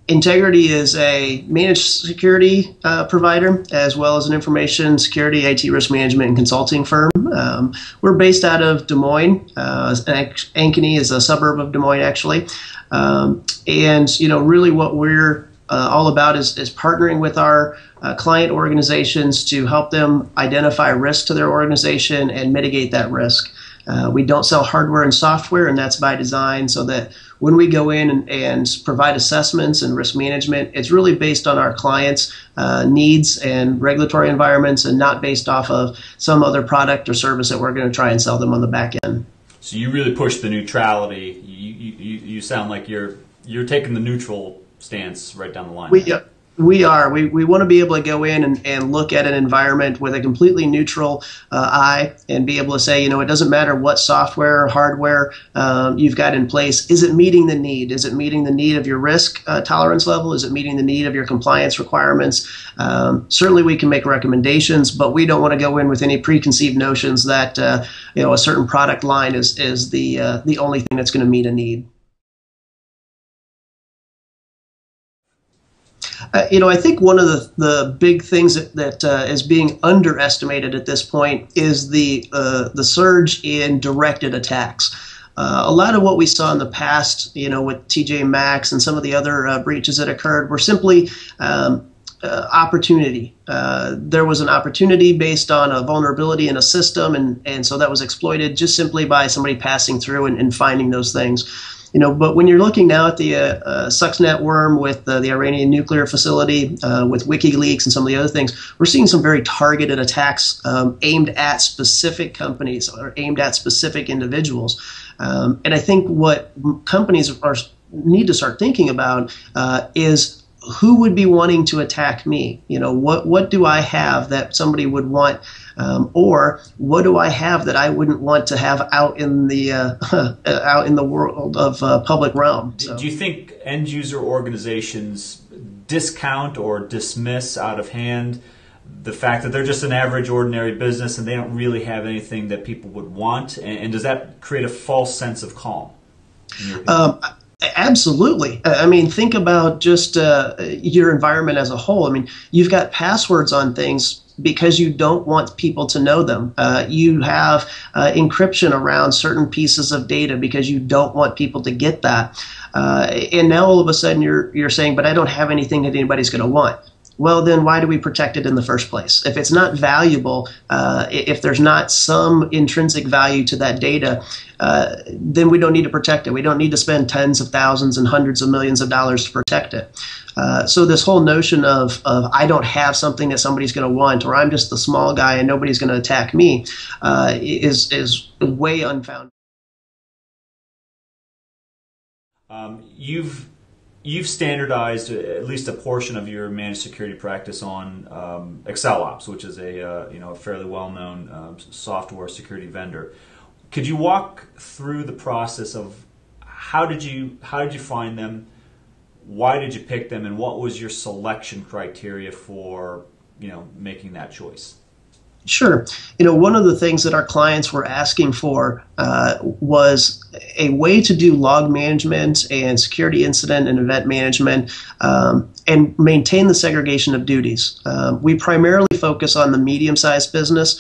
Integrity is a managed security provider as well as an information security, IT risk management, and consulting firm. We're based out of Des Moines. Ankeny is a suburb of Des Moines, actually. And really what we're all about is partnering with our client organizations to help them identify risk to their organization and mitigate that risk. We don't sell hardware and software, and that's by design, so that when we go in and provide assessments and risk management, it's really based on our clients' needs and regulatory environments, and not based off of some other product or service that we're going to try and sell them on the back end. So you really push the neutrality. You sound like you're taking the neutral stance right down the line. We are. We want to be able to go in and look at an environment with a completely neutral eye and be able to say, it doesn't matter what software or hardware you've got in place. Is it meeting the need? Is it meeting the need of your risk tolerance level? Is it meeting the need of your compliance requirements? Certainly we can make recommendations, but we don't want to go in with any preconceived notions that a certain product line is the only thing that's going to meet a need. I think one of the big things that is being underestimated at this point is the surge in directed attacks. A lot of what we saw in the past, with TJ Maxx and some of the other breaches that occurred, were simply opportunity. There was an opportunity based on a vulnerability in a system, and so that was exploited just simply by somebody passing through and finding those things. But when you're looking now at the Stuxnet worm with the Iranian nuclear facility, with WikiLeaks and some of the other things, we're seeing some very targeted attacks aimed at specific companies or aimed at specific individuals. And I think what companies need to start thinking about is who would be wanting to attack me? What do I have that somebody would want, or what do I have that I wouldn't want to have out in the world of public realm? So. Do you think end user organizations discount or dismiss out of hand the fact that they're just an average, ordinary business and they don't really have anything that people would want? And does that create a false sense of calm? Absolutely. Think about just your environment as a whole. You've got passwords on things because you don't want people to know them. You have encryption around certain pieces of data because you don't want people to get that. And now all of a sudden you're saying, but I don't have anything that anybody's going to want. Well, then why do we protect it in the first place? If it's not valuable, if there's not some intrinsic value to that data, then we don't need to protect it. We don't need to spend tens of thousands and hundreds of millions of dollars to protect it. So this whole notion of I don't have something that somebody's going to want, or I'm just the small guy and nobody's going to attack me, is way unfounded. You've standardized at least a portion of your managed security practice on ExcelOps, which is a fairly well-known software security vendor. Could you walk through the process of how did you find them, why did you pick them, and what was your selection criteria for making that choice? Sure. One of the things that our clients were asking for was a way to do log management and security incident and event management and maintain the segregation of duties. We primarily focus on the medium-sized business,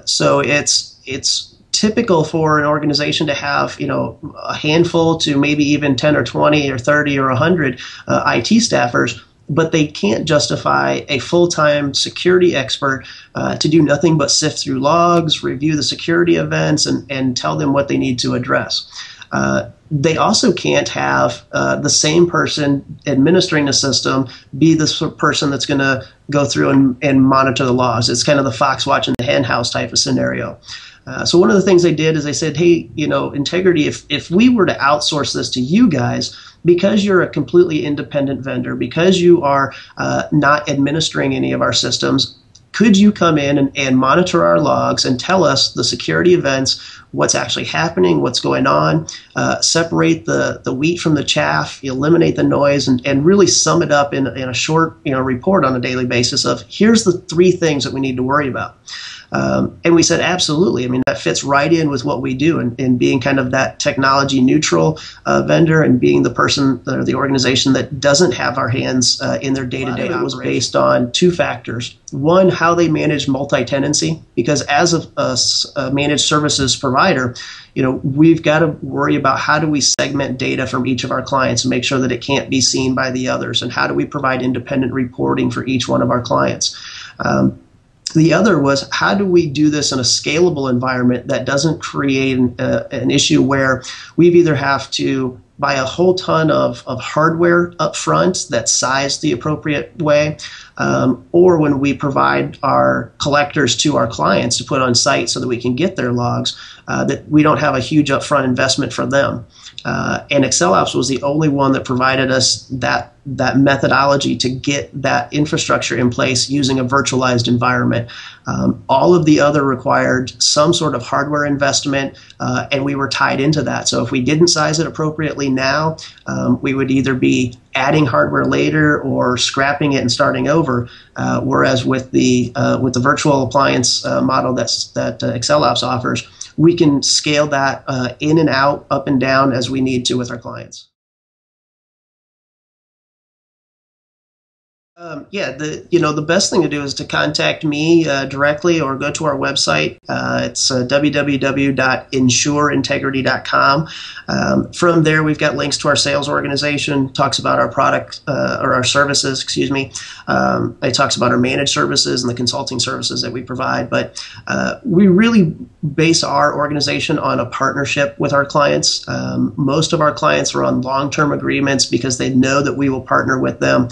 so it's typical for an organization to have a handful to maybe even 10 or 20 or 30 or 100 IT staffers. But they can't justify a full-time security expert to do nothing but sift through logs, review the security events, and tell them what they need to address. They also can't have the same person administering the system be the person that's going to go through and monitor the logs. It's kind of the fox watching the hen house type of scenario. So one of the things they did is they said, hey, Integrity, if we were to outsource this to you guys, because you're a completely independent vendor, because you are not administering any of our systems, could you come in and monitor our logs and tell us the security events, what's actually happening, what's going on, separate the wheat from the chaff, eliminate the noise, and really sum it up in a short report on a daily basis of here's the 3 things that we need to worry about. And we said, absolutely. I mean, that fits right in with what we do, and being kind of that technology neutral vendor, and being the person or the organization that doesn't have our hands in their day-to-day operation. It was based on two factors. One, how they manage multi-tenancy, because as a managed services provider, we've got to worry about how do we segment data from each of our clients and make sure that it can't be seen by the others, and how do we provide independent reporting for each one of our clients. The other was, how do we do this in a scalable environment that doesn't create an issue where we either have to buy a whole ton of hardware up front that's sized the appropriate way, or when we provide our collectors to our clients to put on site so that we can get their logs, that we don't have a huge upfront investment for them. And MSPAlliance was the only one that provided us that methodology to get that infrastructure in place using a virtualized environment. All of the other required some sort of hardware investment, and we were tied into that. So if we didn't size it appropriately now, we would either be adding hardware later or scrapping it and starting over. Whereas with the virtual appliance model that MSPAlliance offers, we can scale that in and out, up and down as we need to with our clients. The best thing to do is to contact me directly, or go to our website. It's www.insureintegrity.com. From there, we've got links to our sales organization, talks about our product or our services, excuse me. It talks about our managed services and the consulting services that we provide. But we really base our organization on a partnership with our clients. Most of our clients are on long-term agreements because they know that we will partner with them.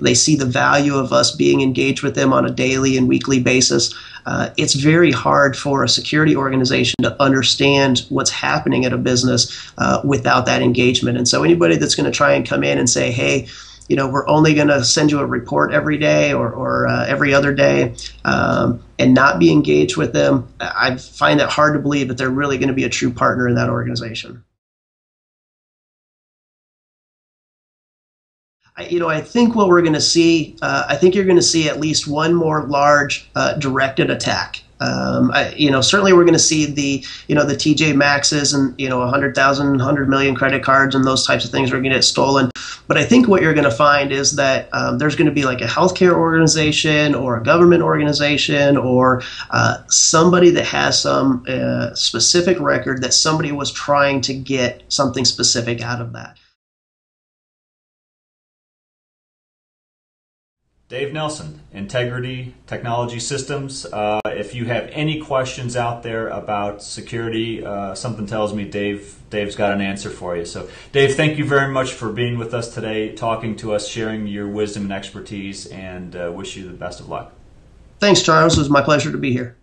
They see the value of us being engaged with them on a daily and weekly basis. It's very hard for a security organization to understand what's happening at a business without that engagement. And so anybody that's going to try and come in and say, hey, we're only going to send you a report every day or every other day, and not be engaged with them, I find it hard to believe that they're really going to be a true partner in that organization. I think what we're going to see, I think you're going to see at least one more large directed attack. Certainly we're going to see the TJ Maxes and 100,000, 100 million credit cards and those types of things are going to get stolen. But I think what you're going to find is that there's going to be like a healthcare organization or a government organization or somebody that has some specific record that somebody was trying to get something specific out of that. Dave Nelson, Integrity Technology Systems. If you have any questions out there about security, something tells me Dave's got an answer for you. So Dave, thank you very much for being with us today, talking to us, sharing your wisdom and expertise, and wish you the best of luck. Thanks, Charles. It was my pleasure to be here.